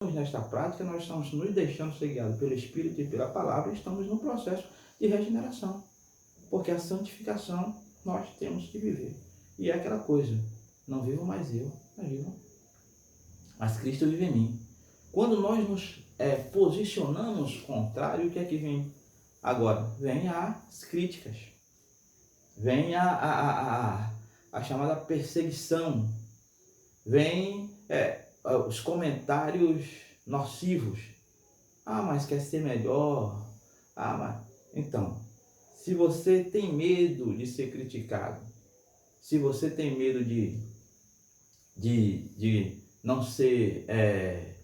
nesta prática, nós estamos nos deixando ser guiados pelo Espírito e pela Palavra, e estamos no processo de regeneração. Porque a santificação nós temos que viver. E é aquela coisa, não vivo mais eu, mas Cristo vive em mim. Quando nós nos posicionamos contrário, o que é que vem agora? Vem as críticas, vem a chamada perseguição, vem os comentários nocivos. Mas quer ser melhor. Então, se você tem medo de ser criticado, se você tem medo de não ser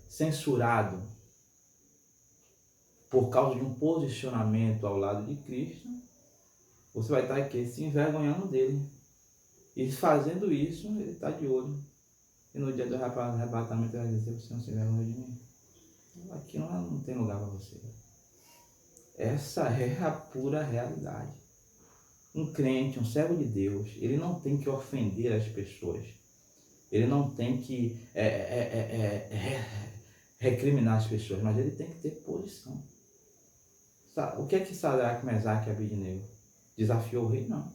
censurado por causa de um posicionamento ao lado de Cristo, você vai estar aqui se envergonhando dele. E fazendo isso, ele está de olho. E no dia do arrebatamento ele vai dizer: você não se envergonha de mim? Aqui não tem lugar para você. Essa é a pura realidade. Um crente, um servo de Deus, ele não tem que ofender as pessoas. Ele não tem que recriminar as pessoas, mas ele tem que ter posição. O que é que Sadraque, Mesaque e Abednego? Desafiou o rei? Não.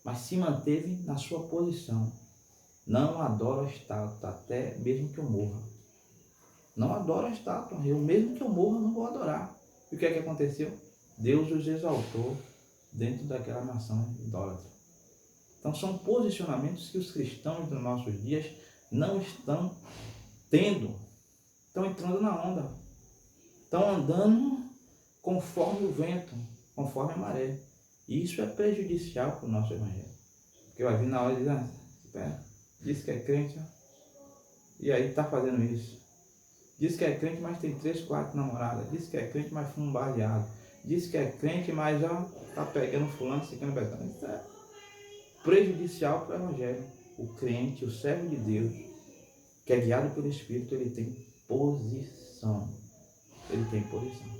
Mas se manteve na sua posição. Não adoro a estátua, até mesmo que eu morra. Não adoro a estátua, eu mesmo que eu morra não vou adorar. E o que é que aconteceu? Deus os exaltou dentro daquela nação idólatra. Então são posicionamentos que os cristãos dos nossos dias não estão tendo. Estão entrando na onda. Estão andando conforme o vento, conforme a maré. E isso é prejudicial para o nosso evangelho. Porque vai vir na hora e dizer: espera, diz que é crente, e aí está fazendo isso. Diz que é crente, mas tem 3, 4 namoradas. Diz que é crente, mas foi um baseado. Diz que é crente, mas já está pegando fulano, secando betão. Isso é prejudicial para o evangelho. O crente, o servo de Deus, que é guiado pelo Espírito, ele tem posição. Ele tem posição.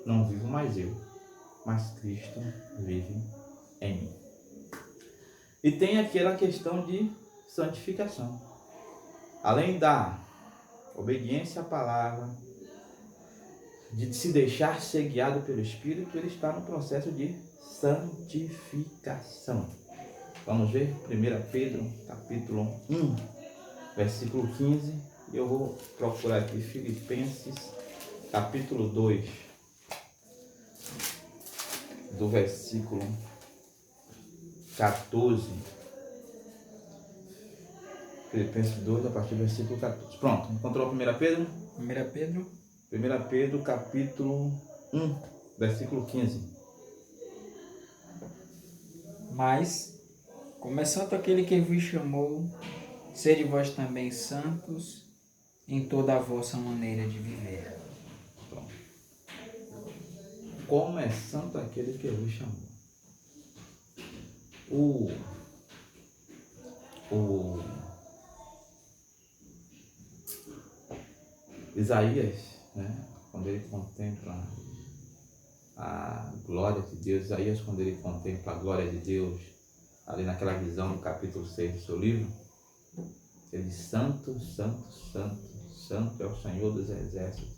Não vivo mais eu, mas Cristo vive em mim. E tem aquela questão de santificação. Além da obediência à palavra, de se deixar ser guiado pelo Espírito, ele está no processo de santificação. Vamos ver 1 Pedro, capítulo 1, versículo 15. Eu vou procurar aqui Filipenses, capítulo 2, do versículo 14. Filipenses 2, a partir do versículo 14. Pronto, encontrou 1 Pedro? 1 Pedro, capítulo 1, versículo 15. Mas, como é santo aquele que vos chamou, sede vós também santos em toda a vossa maneira de viver. Pronto. Como é santo aquele que vos chamou. Isaías, quando ele contempla a glória de Deus, Isaías, quando ele contempla a glória de Deus, ali naquela visão do capítulo 6 do seu livro, ele diz: santo, santo, santo, santo é o Senhor dos exércitos,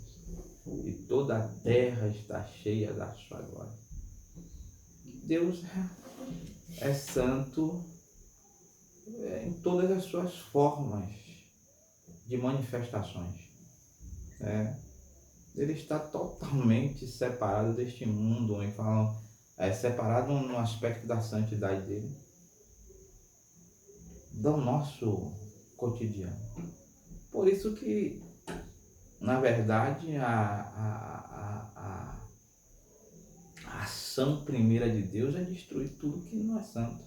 e toda a terra está cheia da sua glória. Deus é santo em todas as suas formas de manifestações. Ele está totalmente separado deste mundo, onde falam, separado no aspecto da santidade dele, do nosso cotidiano. Por isso que, na verdade, a ação primeira de Deus é destruir tudo que não é santo,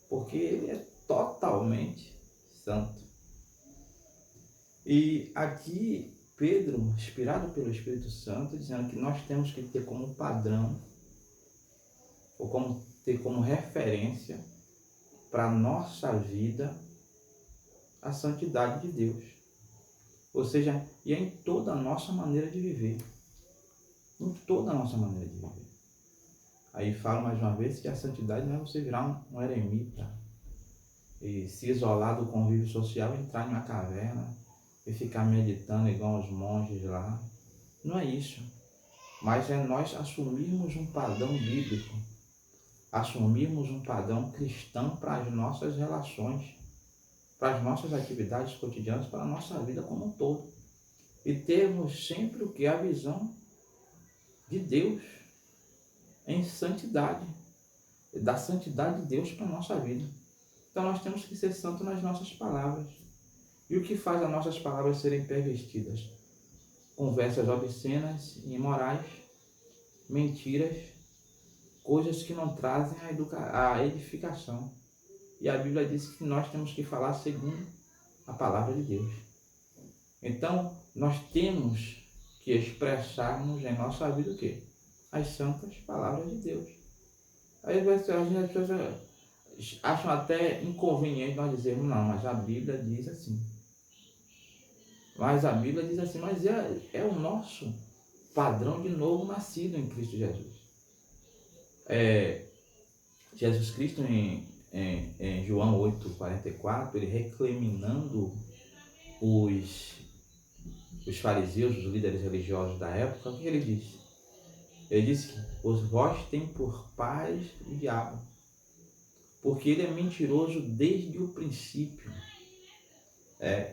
porque ele é totalmente santo. E aqui Pedro, inspirado pelo Espírito Santo, dizendo que nós temos que ter como padrão, ou ter como referência para a nossa vida a santidade de Deus. Ou seja, e é em toda a nossa maneira de viver. Em toda a nossa maneira de viver. Aí falo mais uma vez que a santidade não é você virar um eremita e se isolar do convívio social, entrar em uma caverna e ficar meditando igual os monges lá. Não é isso. Mas é nós assumirmos um padrão bíblico, assumirmos um padrão cristão para as nossas relações, para as nossas atividades cotidianas, para a nossa vida como um todo. E termos sempre o que? A visão de Deus em santidade, da santidade de Deus para a nossa vida. Então nós temos que ser santos nas nossas palavras. E o que faz as nossas palavras serem pervertidas? Conversas obscenas e imorais, mentiras, coisas que não trazem a edificação. E a Bíblia diz que nós temos que falar segundo a palavra de Deus. Então, nós temos que expressarmos em nossa vida o quê? As santas palavras de Deus. Aí as pessoas acham até inconveniente nós dizermos, não, mas a Bíblia diz assim. Mas a Bíblia diz assim, mas é o nosso padrão de novo nascido em Cristo Jesus. Jesus Cristo em João 8,44, ele recriminando os fariseus, os líderes religiosos da época, o que ele disse? Ele disse que os vós têm por pais o diabo, porque ele é mentiroso desde o princípio.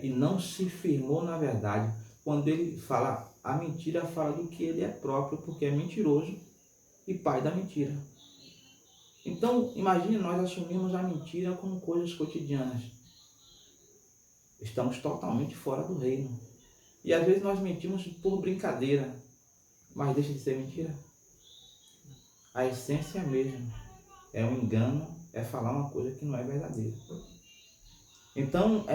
E não se firmou na verdade. Quando ele fala a mentira, fala do que ele é próprio, porque é mentiroso e pai da mentira. Então, imagine nós assumirmos a mentira como coisas cotidianas. Estamos totalmente fora do reino. E às vezes nós mentimos por brincadeira, mas deixa de ser mentira. A essência é a mesma. É um engano, é falar uma coisa que não é verdadeira. Então,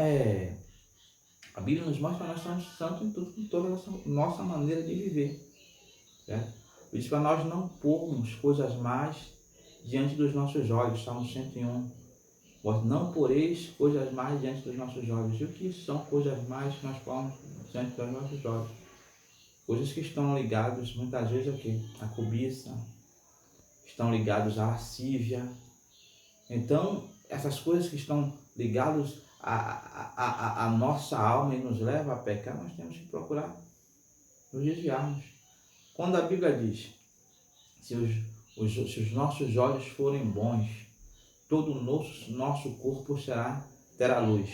a Bíblia nos mostra que nós somos santos em tudo, em toda a nossa maneira de viver. Certo? Diz para nós não pormos coisas más diante dos nossos olhos. Salmo 101. Vós não poreis coisas más diante dos nossos olhos. E o que são coisas más que nós pomos diante dos nossos olhos? Coisas que estão ligadas muitas vezes ao quê? A cobiça, estão ligados à lascívia. Então, essas coisas que estão ligadas à nossa alma e nos levam a pecar, nós temos que procurar nos desviarmos. Quando a Bíblia diz, se os nossos olhos forem bons, todo o nosso corpo terá luz.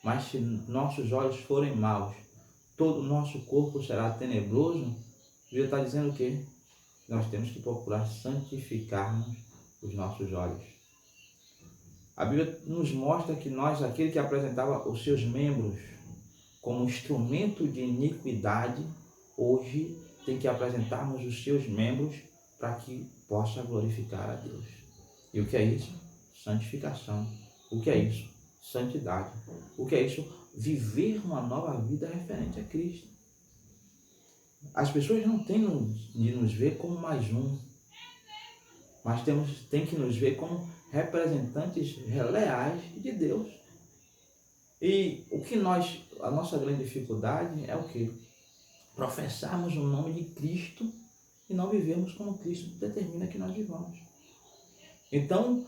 Mas se nossos olhos forem maus, todo o nosso corpo será tenebroso. A Bíblia está dizendo o quê? Nós temos que procurar santificarmos os nossos olhos. A Bíblia nos mostra que nós, aquele que apresentava os seus membros como instrumento de iniquidade, hoje tem que apresentarmos os seus membros para que possa glorificar a Deus. E o que é isso? Santificação. O que é isso? Santidade. O que é isso? Viver uma nova vida referente a Cristo. As pessoas não têm de nos ver como mais um, mas tem que nos ver como representantes leais de Deus. E a nossa grande dificuldade é o quê? Professarmos o nome de Cristo e não vivemos como Cristo determina que nós vivamos. Então,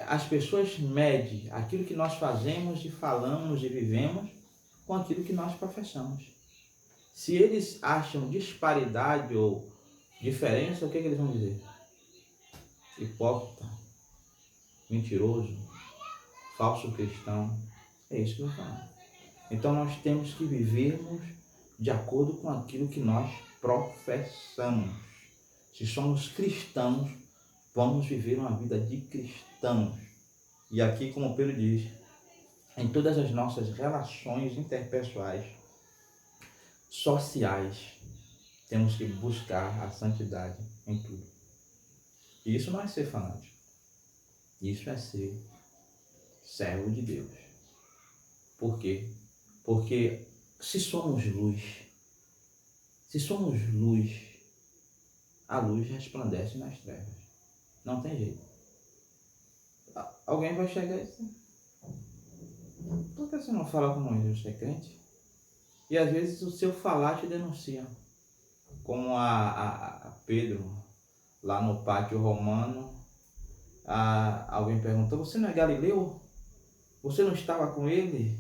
as pessoas medem aquilo que nós fazemos e falamos e vivemos com aquilo que nós professamos. Se eles acham disparidade ou diferença, o que eles vão dizer? Hipócrita, mentiroso, falso cristão. É isso que eu vou falar. Então nós temos que vivermos de acordo com aquilo que nós professamos. Se somos cristãos, vamos viver uma vida de cristãos. E aqui, como Pedro diz, em todas as nossas relações interpessoais, sociais, temos que buscar a santidade em tudo. E isso não é ser fanático. Isso é ser servo de Deus. Por quê? Porque se somos luz, a luz resplandece nas trevas. Não tem jeito. Alguém vai chegar e dizer, por que você não fala como você é crente? E às vezes o seu falar te denuncia. Como a Pedro, lá no pátio romano, alguém perguntou, você não é Galileu? Você não estava com ele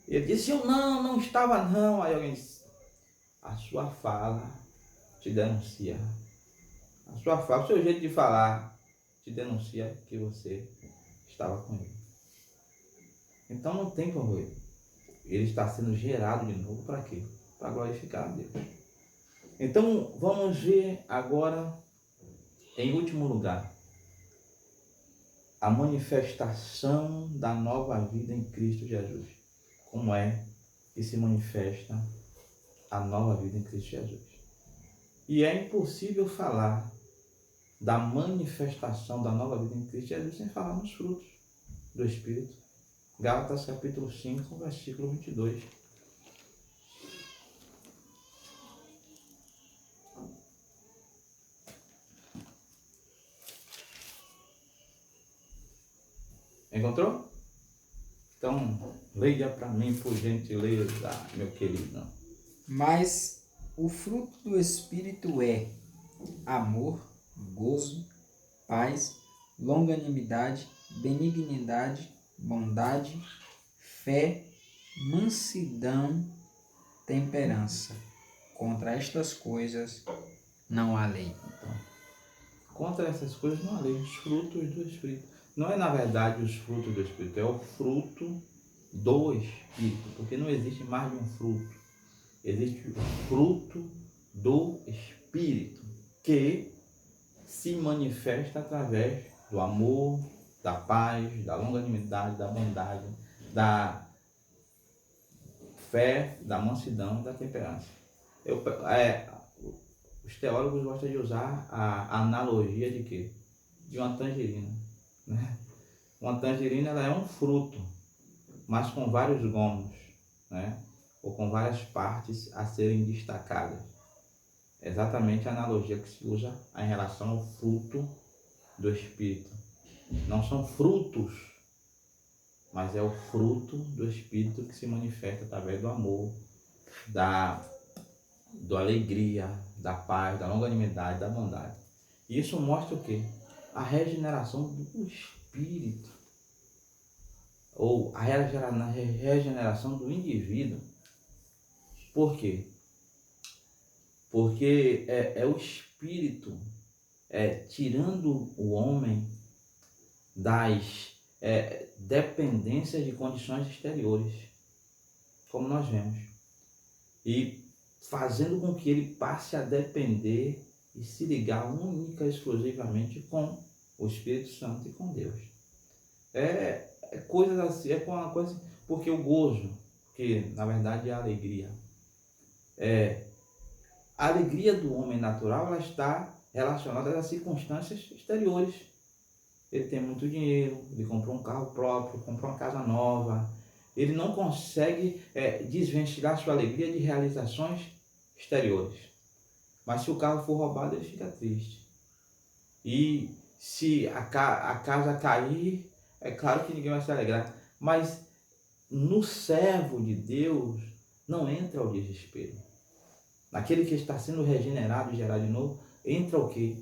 Ele disse, eu não estava não. Aí alguém disse, a sua fala te denuncia. A sua fala, o seu jeito de falar te denuncia que você estava com ele. Então não tem como ele está sendo gerado de novo para quê? Para glorificar a Deus. Então vamos ver agora, em último lugar, a manifestação da nova vida em Cristo Jesus. Como é que se manifesta a nova vida em Cristo Jesus? E é impossível falar da manifestação da nova vida em Cristo Jesus sem falar nos frutos do Espírito. Gálatas capítulo 5, versículo 22. Encontrou? Então, leia para mim, por gentileza, meu querido. Mas o fruto do Espírito é amor, gozo, paz, longanimidade, benignidade, bondade, fé, mansidão, temperança. Contra estas coisas não há lei. Então, contra essas coisas não há lei, os frutos do Espírito. Não é, na verdade, os frutos do Espírito, é o fruto do Espírito, porque não existe mais de um fruto. Existe o fruto do Espírito, que se manifesta através do amor, da paz, da longanimidade, da bondade, da fé, da mansidão, da temperança. Os teólogos gostam de usar a analogia de quê? De uma tangerina. Né? Uma tangerina, ela é um fruto, mas com vários gomos, né? Ou com várias partes a serem destacadas. É exatamente a analogia que se usa em relação ao fruto do Espírito. Não são frutos, mas é o fruto do Espírito que se manifesta através do amor, da alegria, da paz, da longanimidade, da bondade. E isso mostra o quê? A regeneração do Espírito, ou a regeneração do indivíduo. Por quê? Porque é o Espírito tirando o homem das dependências de condições exteriores, como nós vemos, e fazendo com que ele passe a depender e se ligar única e exclusivamente com o Espírito Santo e com Deus. É coisas assim, é uma coisa, porque o gozo, que na verdade é a alegria, a alegria do homem natural, ela está relacionada às circunstâncias exteriores. Ele tem muito dinheiro, ele comprou um carro próprio, comprou uma casa nova, ele não consegue desvencilhar sua alegria de realizações exteriores. Mas se o carro for roubado, ele fica triste. E se a casa cair, é claro que ninguém vai se alegrar. Mas no servo de Deus não entra o desespero. Naquele que está sendo regenerado e gerado de novo, entra o quê?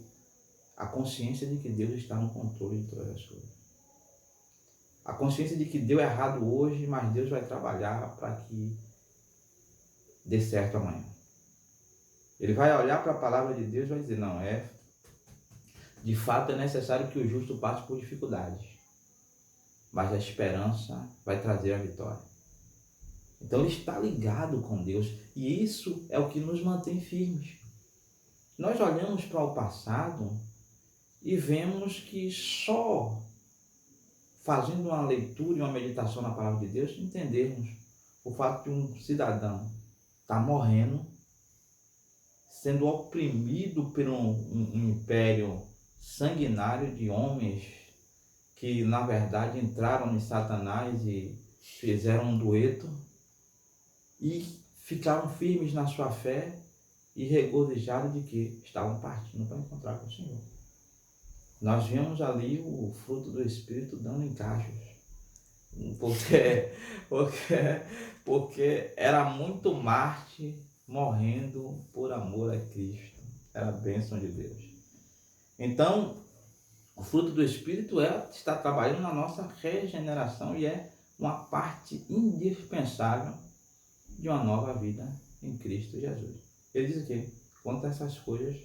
A consciência de que Deus está no controle de todas as coisas. A consciência de que deu errado hoje, mas Deus vai trabalhar para que dê certo amanhã. Ele vai olhar para a palavra de Deus e vai dizer, não, de fato é necessário que o justo passe por dificuldades, mas a esperança vai trazer a vitória. Então ele está ligado com Deus e isso é o que nos mantém firmes. Nós olhamos para o passado e vemos que só fazendo uma leitura e uma meditação na palavra de Deus, entendermos o fato de um cidadão estar morrendo, sendo oprimido por um império sanguinário de homens que, na verdade, entraram em Satanás e fizeram um dueto e ficaram firmes na sua fé e regozijados de que estavam partindo para encontrar com o Senhor. Nós vemos ali o fruto do Espírito dando encaixes, porque era muito Marte morrendo por amor a Cristo. Era a bênção de Deus. Então, o fruto do Espírito está trabalhando na nossa regeneração e é uma parte indispensável de uma nova vida em Cristo Jesus. Ele diz o quê? Quanto a essas coisas,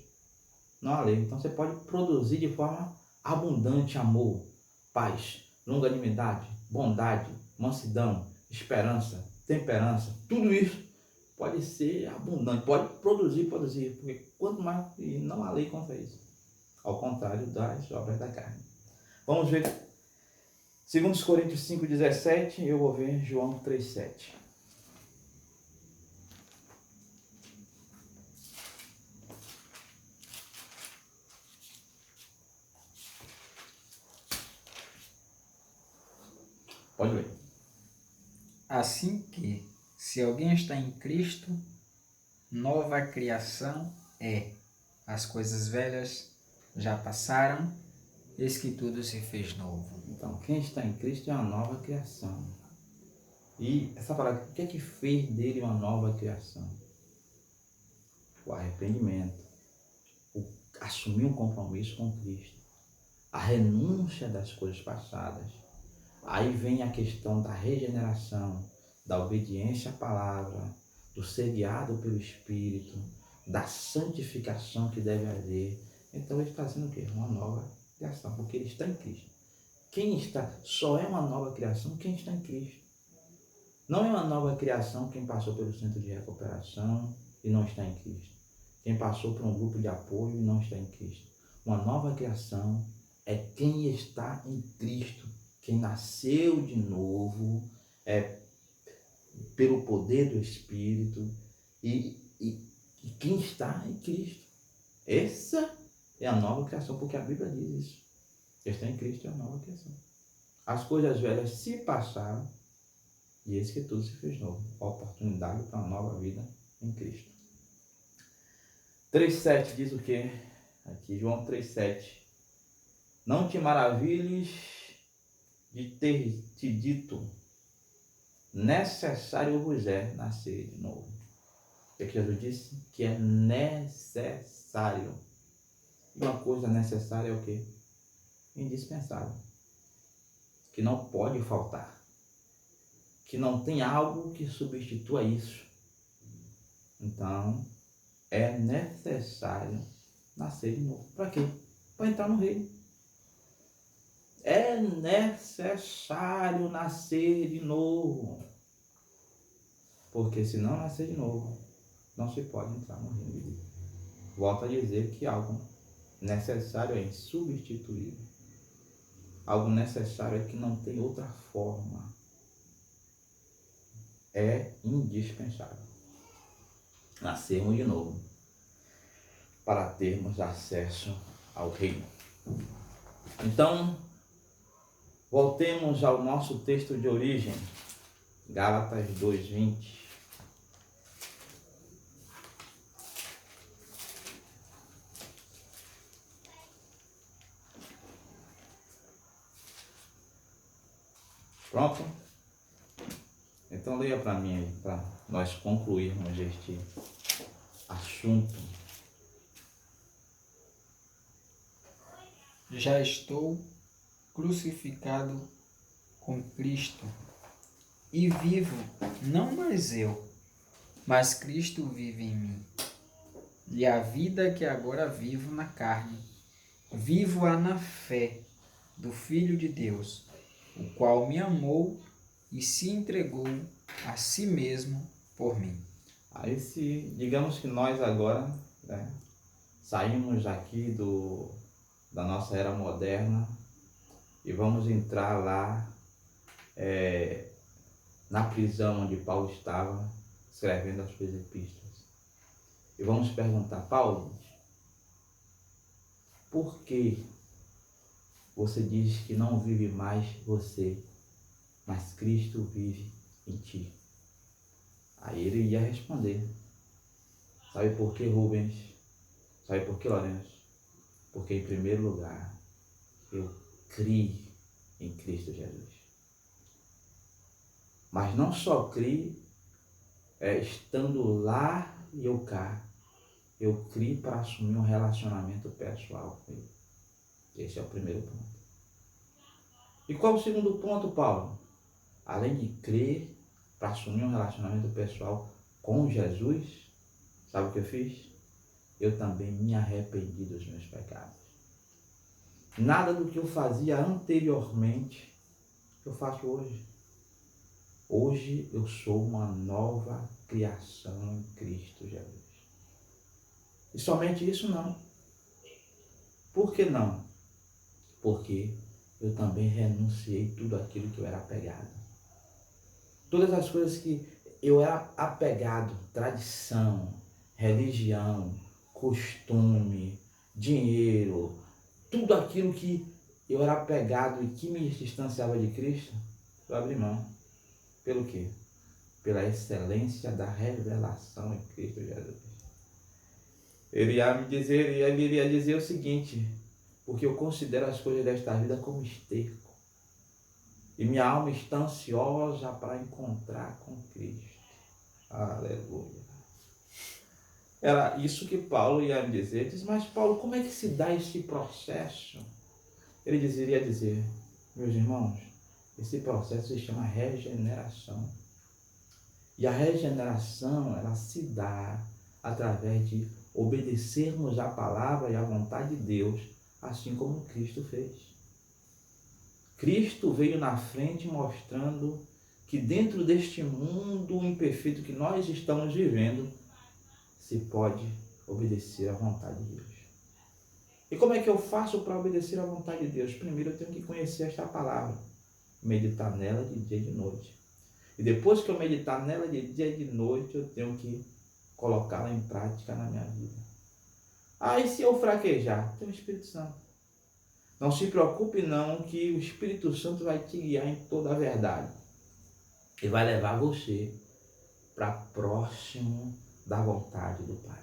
não há lei. Então você pode produzir de forma abundante amor, paz, longanimidade, bondade, mansidão, esperança, temperança. Tudo isso pode ser abundante, pode produzir, porque quanto mais, e não há lei contra isso. Ao contrário das obras da carne. Vamos ver 2 Coríntios 5,17 e eu vou ver João 3,7. Pode ler. Assim que, se alguém está em Cristo, nova criação é. As coisas velhas já passaram, eis que tudo se fez novo. Então, quem está em Cristo é uma nova criação. E essa palavra, o que é que fez dele uma nova criação? O arrependimento, o assumir um compromisso com Cristo, a renúncia das coisas passadas. Aí vem a questão da regeneração, da obediência à palavra, do ser guiado pelo Espírito, da santificação que deve haver. Então ele está sendo o quê? Uma nova criação, porque ele está em Cristo. Só é uma nova criação quem está em Cristo. Não é uma nova criação quem passou pelo centro de recuperação e não está em Cristo. Quem passou por um grupo de apoio e não está em Cristo. Uma nova criação é quem está em Cristo, quem nasceu de novo, pelo poder do Espírito e quem está em Cristo. Essa é a nova criação, porque a Bíblia diz isso. Quem está em Cristo é a nova criação. As coisas velhas se passaram e eis que tudo se fez novo. A oportunidade para uma nova vida em Cristo. 3,7 diz o quê? Aqui, João 3,7. Não te maravilhes de ter te dito, necessário vos é nascer de novo. O que Jesus disse? Que é necessário. E uma coisa necessária é o quê? Indispensável. Que não pode faltar. Que não tem algo que substitua isso. Então, é necessário nascer de novo. Para quê? Para entrar no reino. É necessário nascer de novo. Porque se não nascer de novo, não se pode entrar no reino de Deus. Volto a dizer que algo necessário é insubstituível. Algo necessário é que não tem outra forma. É indispensável nascermos de novo para termos acesso ao reino. Então, voltemos ao nosso texto de origem, Gálatas 2:20. Pronto? Então leia para mim aí, para nós concluirmos este assunto. Já estou crucificado com Cristo e vivo, não mais eu, mas Cristo vive em mim. E a vida que agora vivo na carne, vivo-a na fé do Filho de Deus, o qual me amou e se entregou a si mesmo por mim. Aí digamos que nós agora, saímos aqui da nossa era moderna e vamos entrar lá na prisão onde Paulo estava escrevendo as suas epístolas. E vamos perguntar, Paulo, por que você diz que não vive mais você, mas Cristo vive em ti? Aí ele ia responder. Sabe por que, Rubens? Sabe por que, Lourenço? Porque em primeiro lugar, eu criei em Cristo Jesus. Mas não só criei, estando lá e eu cá. Eu criei para assumir um relacionamento pessoal com ele. Esse é o primeiro ponto. E qual o segundo ponto, Paulo? além de crer para assumir um relacionamento pessoal com Jesus, sabe o que eu fiz? Eu também me arrependi dos meus pecados. Nada do que eu fazia anteriormente eu faço hoje. Hoje eu sou uma nova criação em Cristo Jesus. E somente isso não. Por que não? Porque eu também renunciei tudo aquilo que eu era apegado. Todas as coisas que eu era apegado, tradição, religião, costume, dinheiro, tudo aquilo que eu era apegado e que me distanciava de Cristo, eu abri mão. Pelo quê? Pela excelência da revelação em Cristo Jesus. Ele iria dizer o seguinte: porque eu considero as coisas desta vida como esterco, e minha alma está ansiosa para encontrar com Cristo. Aleluia. Era isso que Paulo ia me dizer. Ele diz: mas Paulo, como é que se dá esse processo? Ele iria dizer: meus irmãos, esse processo se chama regeneração. E a regeneração, ela se dá através de obedecermos a palavra e a vontade de Deus, assim como Cristo fez. Cristo veio na frente mostrando que dentro deste mundo imperfeito que nós estamos vivendo, se pode obedecer à vontade de Deus. E como é que eu faço para obedecer à vontade de Deus? Primeiro eu tenho que conhecer esta palavra, meditar nela de dia e de noite. E depois que eu meditar nela de dia e de noite, eu tenho que colocá-la em prática na minha vida. E se eu fraquejar? Tem o Espírito Santo. Não se preocupe não, que o Espírito Santo vai te guiar em toda a verdade. E vai levar você para próximo da vontade do Pai.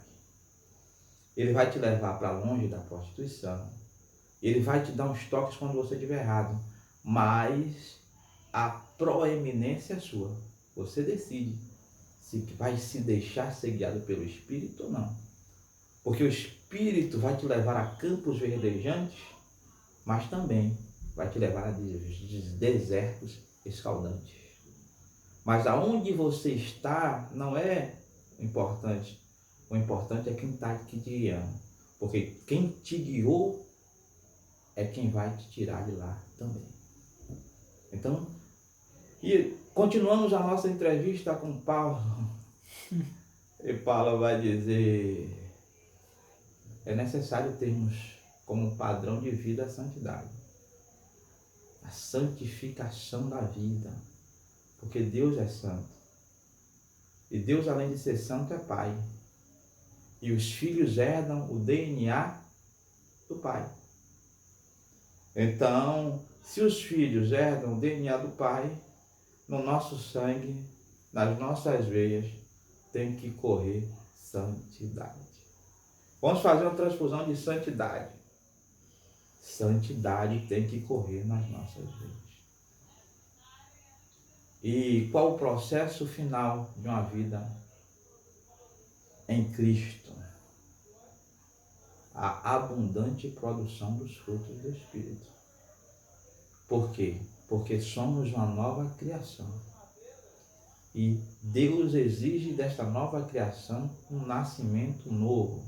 Ele vai te levar para longe da prostituição. Ele vai te dar uns toques quando você estiver errado. Mas a proeminência é sua. Você decide se vai se deixar ser guiado pelo Espírito ou não. Porque o Espírito vai te levar a campos verdejantes, mas também vai te levar a desertos escaldantes. Mas aonde você está não é o importante. O importante é quem está te guiando. Porque quem te guiou é quem vai te tirar de lá também. Então, e continuamos a nossa entrevista com Paulo. E Paulo vai dizer: é necessário termos como padrão de vida a santidade. A santificação da vida. Porque Deus é santo. E Deus, além de ser santo, é Pai. E os filhos herdam o DNA do Pai. Então, se os filhos herdam o DNA do Pai, no nosso sangue, nas nossas veias, tem que correr santidade. Vamos fazer uma transfusão de santidade. Santidade tem que correr nas nossas veias. E qual o processo final de uma vida em Cristo? A abundante produção dos frutos do Espírito. Por quê? Porque somos uma nova criação. E Deus exige desta nova criação um nascimento novo.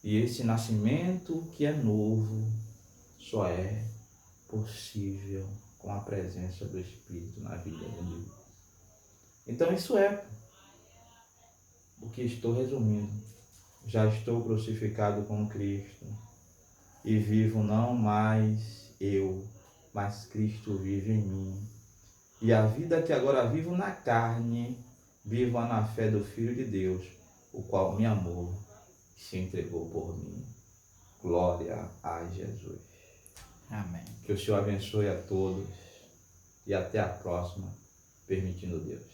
E esse nascimento que é novo só é possível com a presença do Espírito na vida do indivíduo. Então isso é o que estou resumindo. Já estou crucificado com Cristo e vivo não mais eu, mas Cristo vive em mim. E a vida que agora vivo na carne, vivo na fé do Filho de Deus, o qual me amou e se entregou por mim. Glória a Jesus. Amém. Que o Senhor abençoe a todos e até a próxima, permitindo Deus.